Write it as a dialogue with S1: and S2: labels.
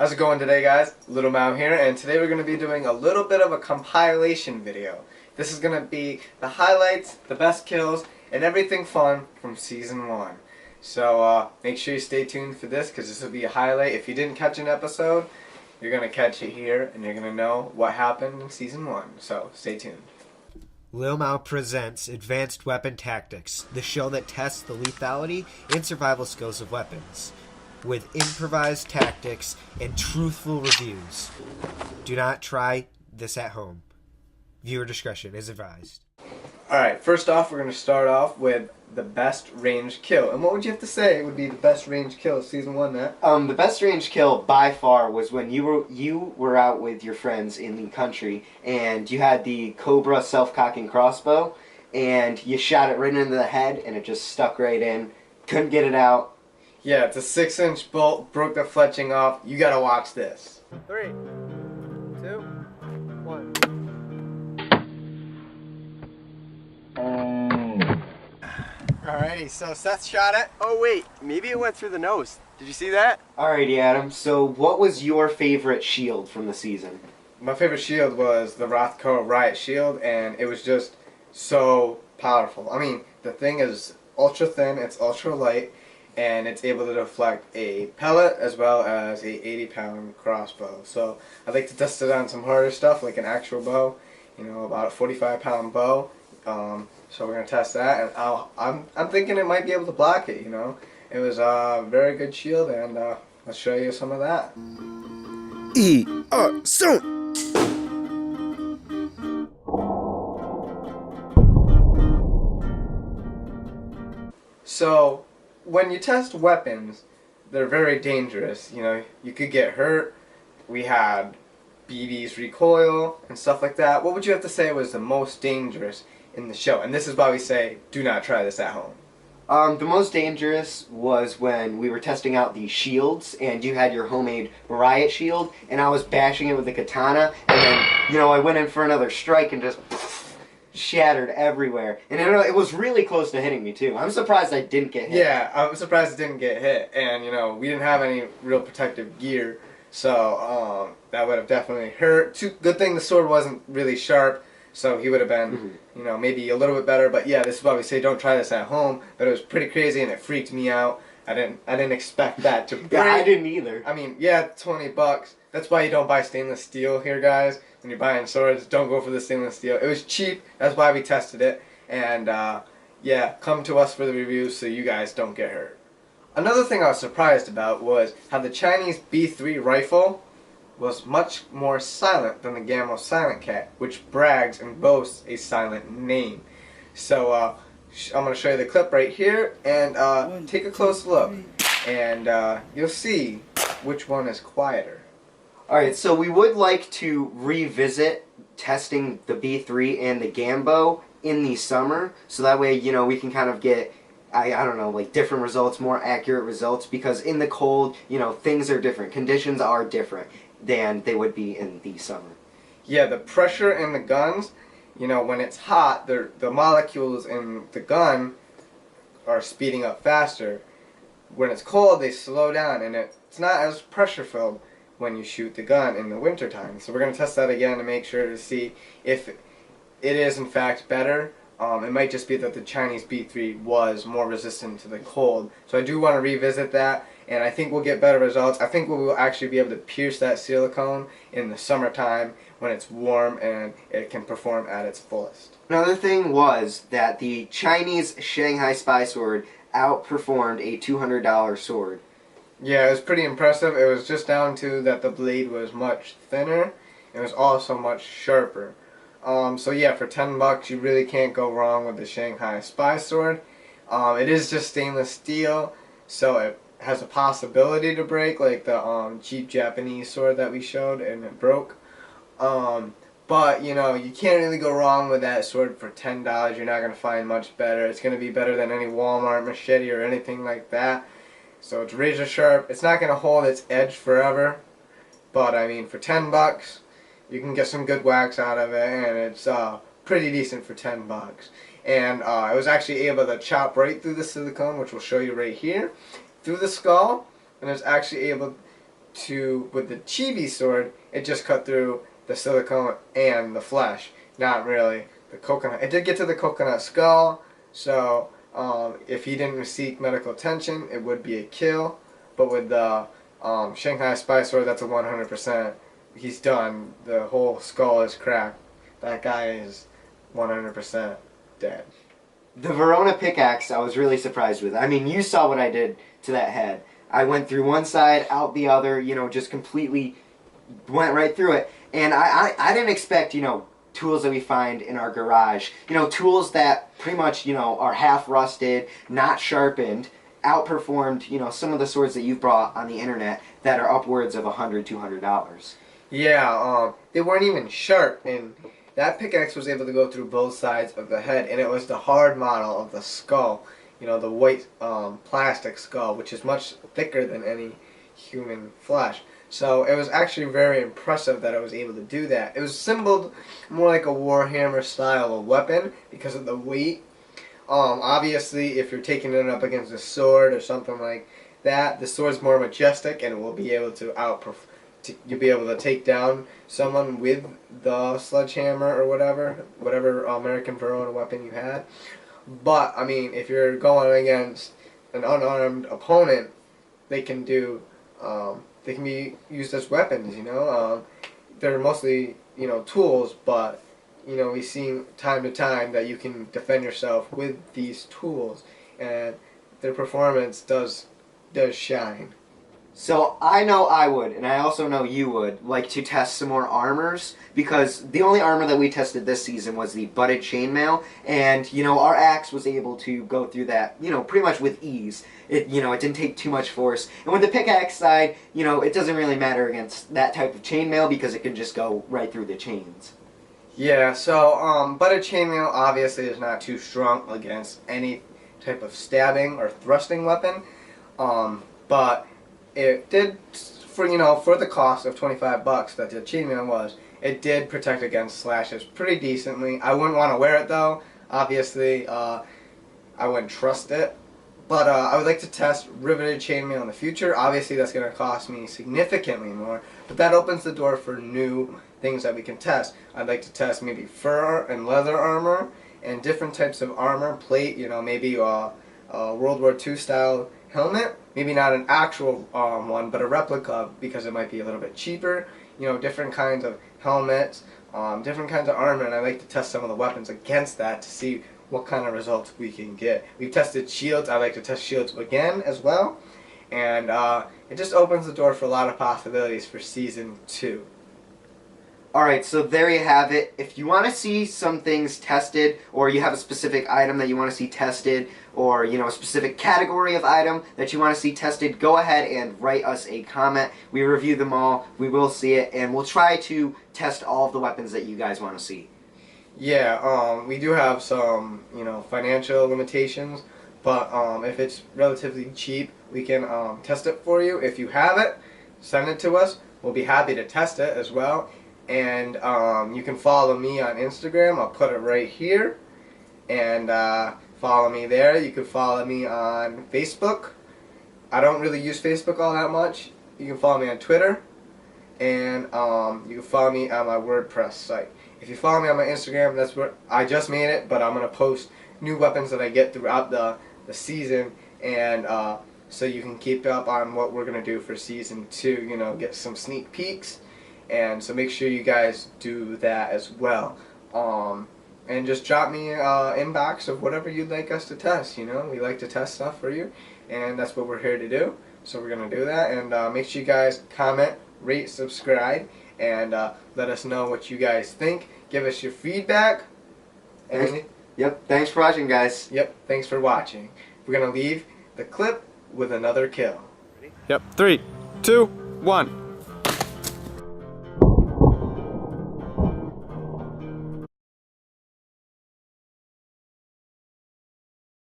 S1: How's it going today, guys? Little Mau here, and today we're going to be doing a little bit of a compilation video. This is going to be the highlights, the best kills, and everything fun from Season 1. So make sure you stay tuned for this, because this will be a highlight. If you didn't catch an episode, you're going to catch it here, and you're going to know what happened in Season 1. So stay tuned.
S2: Lil Mau presents Advanced Weapon Tactics, the show that tests the lethality and survival skills of weapons, with improvised tactics and truthful reviews. Do not try this at home. Viewer discretion is advised.
S1: Alright, first off, we're going to start off with the best range kill. And what would you have to say would be the best range kill of Season 1, Matt?
S2: The best range kill by far was when you were out with your friends in the country and you had the Cobra self-cocking crossbow and you shot it right into the head and it just stuck right in. Couldn't get it out.
S1: Yeah, it's a 6-inch bolt, broke the fletching off. You gotta watch this.
S3: 3, 2, 1.
S1: Alrighty, so Seth shot it.
S3: Oh wait, maybe it went through the nose. Did you see that?
S2: Alrighty, Adam. So what was your favorite shield from the season?
S1: My favorite shield was the Rothko Riot Shield, and it was just so powerful. I mean, the thing is ultra thin, it's ultra light, and it's able to deflect a pellet as well as a 80-pound crossbow. So I'd like to test it on some harder stuff, like an actual bow, you know, about a 45-pound bow. So we're gonna test that, and I'm thinking it might be able to block it. You know, it was a very good shield, and let's show you some of that.
S4: Soon.
S1: So when you test weapons, they're very dangerous. You know, you could get hurt. We had BB's recoil and stuff like that. What would you have to say was the most dangerous in the show? And this is why we say, do not try this at home.
S2: The most dangerous was when we were testing out the shields, and you had your homemade riot shield, and I was bashing it with the katana, and then, you know, I went in for another strike and just shattered everywhere. And it was really close to hitting me, too. I'm surprised I didn't get hit.
S1: Yeah, I'm surprised it didn't get hit. And, you know, we didn't have any real protective gear, so that would have definitely hurt. Good thing the sword wasn't really sharp, so he would have been, you know, maybe a little bit better. But yeah, this is why we say don't try this at home. But it was pretty crazy, and it freaked me out. I didn't expect that to break.
S2: Yeah, I didn't either.
S1: I mean, yeah, $20. That's why you don't buy stainless steel here, guys. When you're buying swords, don't go for the stainless steel. It was cheap. That's why we tested it. And yeah, come to us for the reviews so you guys don't get hurt. Another thing I was surprised about was how the Chinese B3 rifle was much more silent than the Gammo Silent Cat, which brags and boasts a silent name. So I'm going to show you the clip right here, and take a close look, and you'll see which one is quieter.
S2: Alright, so we would like to revisit testing the B3 and the Gambo in the summer, so that way, you know, we can kind of get, I don't know, like different results, more accurate results, because in the cold, you know, things are different, conditions are different than they would be in the summer.
S1: Yeah, the pressure in the guns, you know, when it's hot, the molecules in the gun are speeding up faster. When it's cold, they slow down, and it's not as pressure filled when you shoot the gun in the wintertime. So we're going to test that again to make sure to see if it is in fact better. It might just be that the Chinese B3 was more resistant to the cold. So I do want to revisit that, and I think we'll get better results. I think we will actually be able to pierce that silicone in the summertime when it's warm and it can perform at its fullest.
S2: Another thing was that the Chinese Shanghai Sword outperformed a $200 sword.
S1: Yeah, it was pretty impressive. It was just down to that the blade was much thinner. It was also much sharper. So yeah, for $10 you really can't go wrong with the Shanghai Sword. It is just stainless steel, so it has a possibility to break, like the cheap Japanese sword that we showed, and it broke. But you know, you can't really go wrong with that sword for $10. You're not going to find much better. It's going to be better than any Walmart machete or anything like that. So it's razor sharp. It's not going to hold its edge forever, but I mean, for $10 you can get some good wax out of it, and it's pretty decent for $10. And I was actually able to chop right through the silicone, which we'll show you right here, through the skull, and it's actually able with the chibi sword, it just cut through the silicone and the flesh, not really the coconut. It did get to the coconut skull, so if he didn't seek medical attention, it would be a kill. But with the Shanghai Sword, that's a 100%. He's done. The whole skull is cracked. That guy is 100% dead.
S2: The Verona pickaxe, I was really surprised with. I mean, you saw what I did to that head. I went through one side, out the other, you know, just completely went right through it. And I didn't expect, you know, tools that we find in our garage, you know, tools that pretty much, you know, are half rusted, not sharpened, outperformed, you know, some of the swords that you've brought on the internet that are upwards of $100, $200.
S1: Yeah, they weren't even sharp, and that pickaxe was able to go through both sides of the head, and it was the hard model of the skull, you know, the white plastic skull, which is much thicker than any human flesh. So it was actually very impressive that I was able to do that. It was assembled more like a Warhammer style of weapon because of the weight. Obviously, if you're taking it up against a sword or something like that, the sword's more majestic and it will be able to you'll be able to take down someone with the sledgehammer or whatever American Verona weapon you had. But I mean, if you're going against an unarmed opponent, they can be used as weapons. You know, they're mostly, you know, tools, but you know, we've seen time to time that you can defend yourself with these tools, and their performance does shine.
S2: So I know I would, and I also know you would, like to test some more armors, because the only armor that we tested this season was the butted chainmail, and, you know, our axe was able to go through that, you know, pretty much with ease. It didn't take too much force. And with the pickaxe side, you know, it doesn't really matter against that type of chainmail because it can just go right through the chains.
S1: Yeah, so, butted chainmail obviously is not too strong against any type of stabbing or thrusting weapon, but it did, for the cost of $25 that the chainmail was, it did protect against slashes pretty decently. I wouldn't want to wear it though. Obviously, I wouldn't trust it. But I would like to test riveted chainmail in the future. Obviously, that's going to cost me significantly more, but that opens the door for new things that we can test. I'd like to test maybe fur and leather armor and different types of armor, plate, you know, maybe a World War II style helmet. Maybe not an actual one, but a replica because it might be a little bit cheaper. You know, different kinds of helmets, different kinds of armor, and I like to test some of the weapons against that to see what kind of results we can get. We've tested shields. I like to test shields again as well, and it just opens the door for a lot of possibilities for Season 2.
S2: Alright, so there you have it. If you want to see some things tested, or you have a specific item that you want to see tested, or, you know, a specific category of item that you want to see tested, go ahead and write us a comment. We review them all, we will see it, and we'll try to test all of the weapons that you guys want to see.
S1: Yeah, we do have some, you know, financial limitations, but if it's relatively cheap, we can test it for you. If you have it, send it to us. We'll be happy to test it as well. And you can follow me on Instagram. I'll put it right here. And follow me there. You can follow me on Facebook. I don't really use Facebook all that much. You can follow me on Twitter. And you can follow me on my WordPress site. If you follow me on my Instagram, that's where I just made it, but I'm going to post new weapons that I get throughout the season, and so you can keep up on what we're going to do for Season 2, you know, get some sneak peeks, and so make sure you guys do that as well. And just drop me an inbox of whatever you'd like us to test, you know. We like to test stuff for you, and that's what we're here to do, so we're going to do that, and make sure you guys comment, rate, subscribe, and let us know what you guys think. Give us your feedback.
S2: Yep, thanks for watching, guys.
S1: Yep, thanks for watching. We're going to leave the clip with another kill.
S3: Yep, 3, 2, 1.